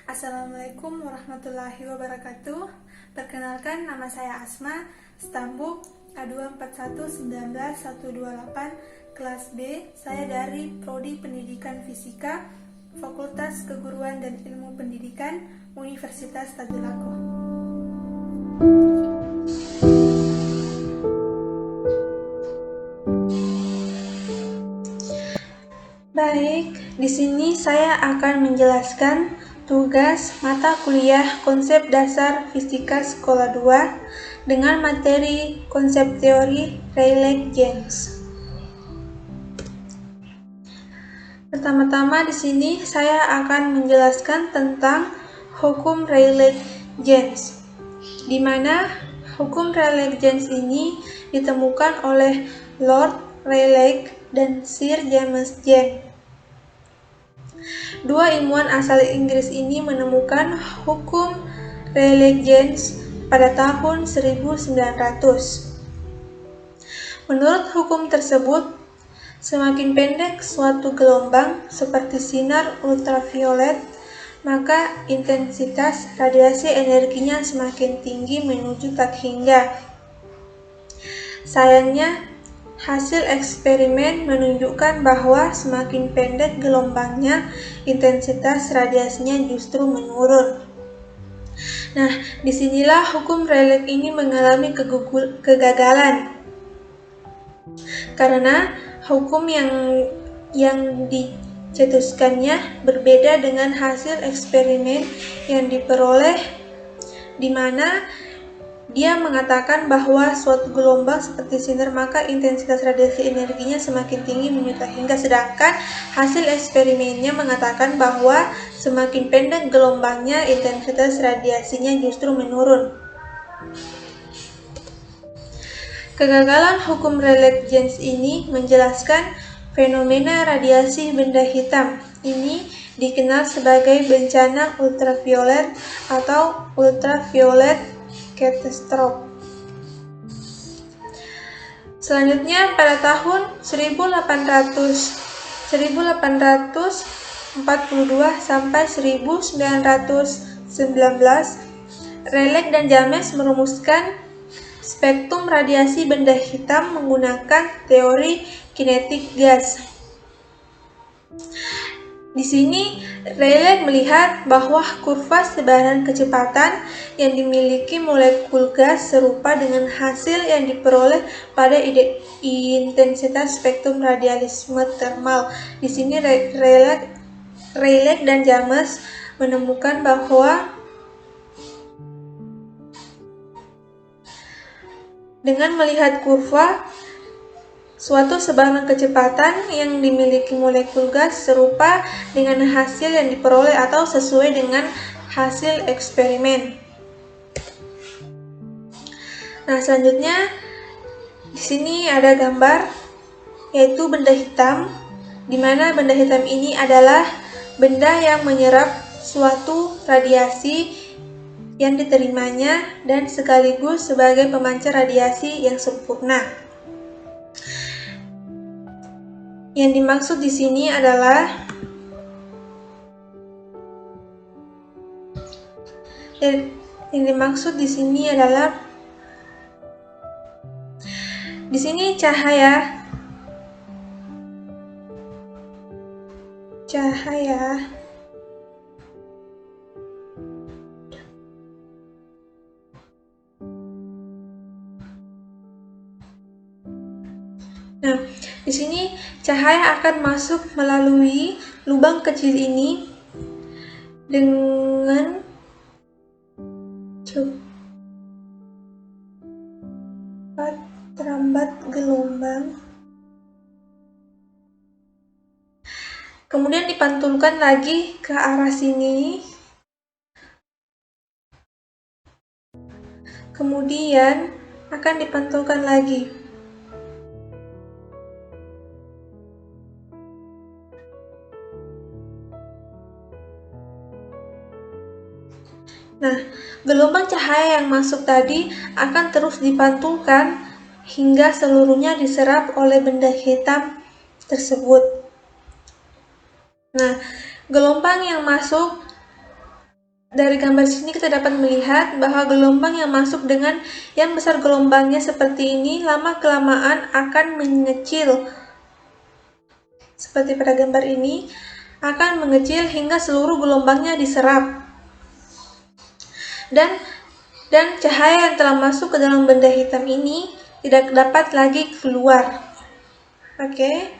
Assalamualaikum warahmatullahi wabarakatuh. Perkenalkan, nama saya Asma, Stambuk A2419128, kelas B. Saya dari Prodi Pendidikan Fisika, Fakultas Keguruan dan Ilmu Pendidikan, Universitas Tadulako. Baik, di sini saya akan menjelaskan tugas mata kuliah konsep dasar fisika sekolah 2 dengan materi konsep teori Rayleigh-Jeans. Pertama-tama di sini saya akan menjelaskan tentang hukum Rayleigh-Jeans, di mana hukum Rayleigh-Jeans ini ditemukan oleh Lord Rayleigh dan Sir James Jeans. Dua ilmuwan asal Inggris ini menemukan hukum Rayleigh-Jeans pada tahun 1900. Menurut hukum tersebut, semakin pendek suatu gelombang seperti sinar ultraviolet, maka intensitas radiasi energinya semakin tinggi menuju tak hingga. Sayangnya, hasil eksperimen menunjukkan bahwa semakin pendek gelombangnya, intensitas radiasinya justru menurun. Nah, disinilah hukum Rayleigh ini mengalami kegagalan. Karena hukum yang dicetuskannya berbeda dengan hasil eksperimen yang diperoleh, di mana dia mengatakan bahwa suatu gelombang seperti sinar maka intensitas radiasi energinya semakin tinggi menuju hingga, sedangkan hasil eksperimennya mengatakan bahwa semakin pendek gelombangnya intensitas radiasinya justru menurun. Kegagalan hukum Rayleigh-Jeans ini menjelaskan fenomena radiasi benda hitam. Ini dikenal sebagai bencana ultraviolet atau ultraviolet catastrophe. Selanjutnya pada tahun 1842 sampai 1919, Rayleigh dan James merumuskan spektrum radiasi benda hitam menggunakan teori kinetik gas. Di sini Rayleigh melihat bahwa kurva sebaran kecepatan yang dimiliki molekul gas serupa dengan hasil yang diperoleh pada intensitas spektrum radialisme termal. Di sini Rayleigh dan James menemukan bahwa dengan melihat kurva suatu sebaran kecepatan yang dimiliki molekul gas serupa dengan hasil yang diperoleh atau sesuai dengan hasil eksperimen. Nah, selanjutnya di sini ada gambar yaitu benda hitam, di mana benda hitam ini adalah benda yang menyerap suatu radiasi yang diterimanya dan sekaligus sebagai pemancar radiasi yang sempurna. Yang dimaksud di sini adalah di sini cahaya. Nah, di sini cahaya akan masuk melalui lubang kecil ini dengan cepat terambat gelombang, kemudian dipantulkan lagi ke arah sini, kemudian akan dipantulkan lagi. Nah, gelombang cahaya yang masuk tadi akan terus dipantulkan hingga seluruhnya diserap oleh benda hitam tersebut. Nah, gelombang yang masuk Dari gambar sini kita dapat melihat bahwa gelombang yang masuk dengan yang besar gelombangnya seperti ini lama-kelamaan akan mengecil. Seperti pada gambar ini, akan mengecil hingga seluruh gelombangnya diserap. Dan cahaya yang telah masuk ke dalam benda hitam ini tidak dapat lagi keluar. Oke.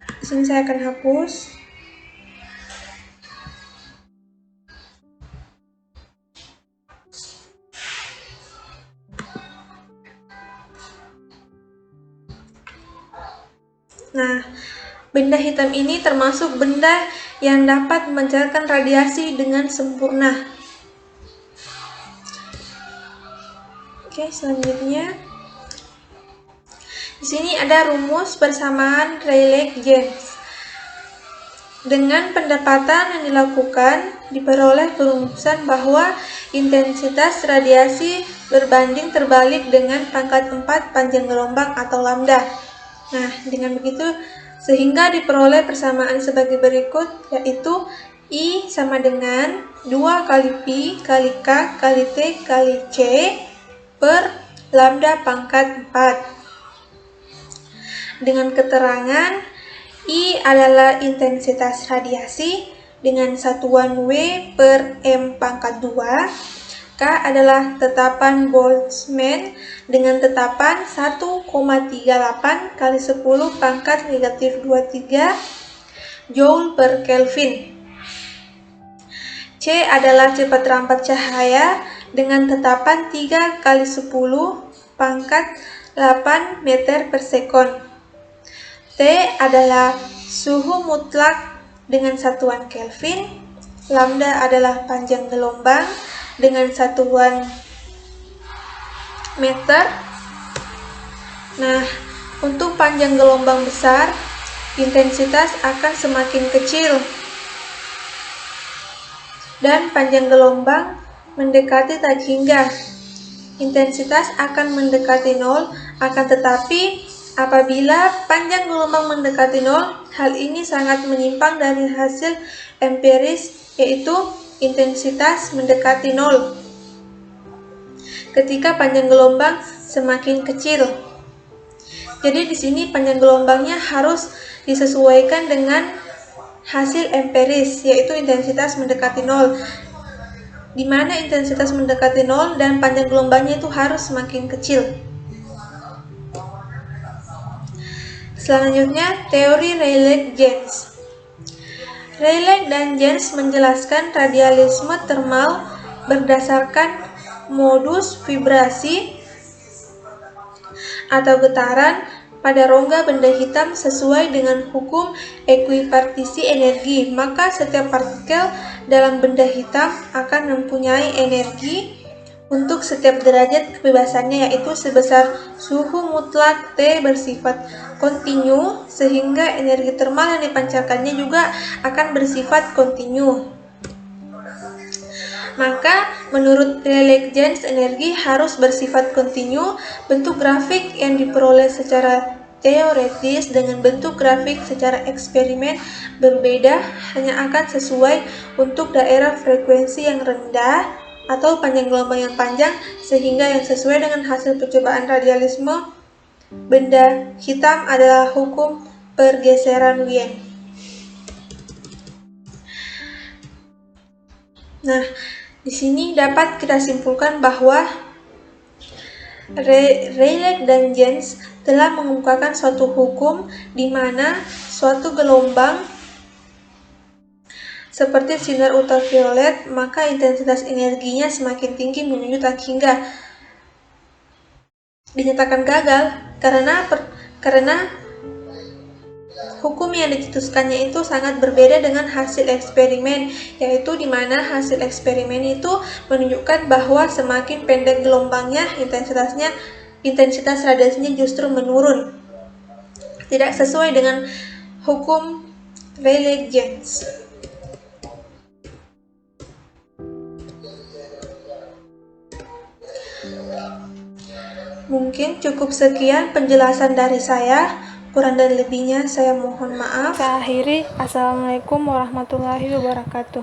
Di sini saya akan hapus. Nah, benda hitam ini termasuk benda yang dapat memancarkan radiasi dengan sempurna. Oke, selanjutnya di sini ada rumus persamaan Rayleigh-Jeans. Dengan pendapatan yang dilakukan, diperoleh perumusan bahwa intensitas radiasi berbanding terbalik dengan pangkat 4 panjang gelombang atau lambda. Nah, dengan begitu sehingga diperoleh persamaan sebagai berikut, yaitu I sama dengan 2 kali Pi kali K kali T kali C per lambda pangkat 4. Dengan keterangan I adalah intensitas radiasi dengan satuan W per M pangkat 2. K adalah tetapan Boltzmann dengan tetapan 1,38 kali 10 pangkat negatif 23 Joule per Kelvin. C adalah cepat rampat cahaya dengan tetapan 3 kali 10 pangkat 8 meter per sekon. T adalah suhu mutlak dengan satuan Kelvin. Lambda adalah panjang gelombang dengan satuan meter. Nah, untuk panjang gelombang besar, intensitas akan semakin kecil dan panjang gelombang mendekati tak hingga. Intensitas akan mendekati nol, akan tetapi apabila panjang gelombang mendekati nol, hal ini sangat menyimpang dari hasil empiris, yaitu intensitas mendekati nol ketika panjang gelombang semakin kecil. Jadi di sini panjang gelombangnya harus disesuaikan dengan hasil empiris, yaitu intensitas mendekati nol, di mana intensitas mendekati nol dan panjang gelombangnya itu harus semakin kecil. Selanjutnya, teori Rayleigh-Jeans. Rayleigh dan Jeans menjelaskan radialisme termal berdasarkan modus vibrasi atau getaran pada rongga benda hitam sesuai dengan hukum ekuipartisi energi. Maka setiap partikel dalam benda hitam akan mempunyai energi untuk setiap derajat kebebasannya, yaitu sebesar suhu mutlak T bersifat kontinu, sehingga energi termal yang dipancarkannya juga akan bersifat kontinu. Maka menurut Rayleigh-Jeans energi harus bersifat kontinu. Bentuk grafik yang diperoleh secara teoretis dengan bentuk grafik secara eksperimen berbeda, hanya akan sesuai untuk daerah frekuensi yang rendah atau panjang gelombang yang panjang, sehingga yang sesuai dengan hasil percobaan radialisme benda hitam adalah hukum pergeseran Wien. Nah, di sini dapat kita simpulkan bahwa Rayleigh dan Jeans telah mengemukakan suatu hukum di mana suatu gelombang seperti sinar ultraviolet, maka intensitas energinya semakin tinggi menuju tak hingga dinyatakan gagal karena hukum yang dicetuskannya itu sangat berbeda dengan hasil eksperimen, yaitu di mana hasil eksperimen itu menunjukkan bahwa semakin pendek gelombangnya, intensitas radiasinya justru menurun, tidak sesuai dengan hukum Rayleigh-Jeans. Mungkin cukup sekian penjelasan dari saya. Kurang dan lebihnya saya mohon maaf. Saya akhiri. Assalamualaikum warahmatullahi wabarakatuh.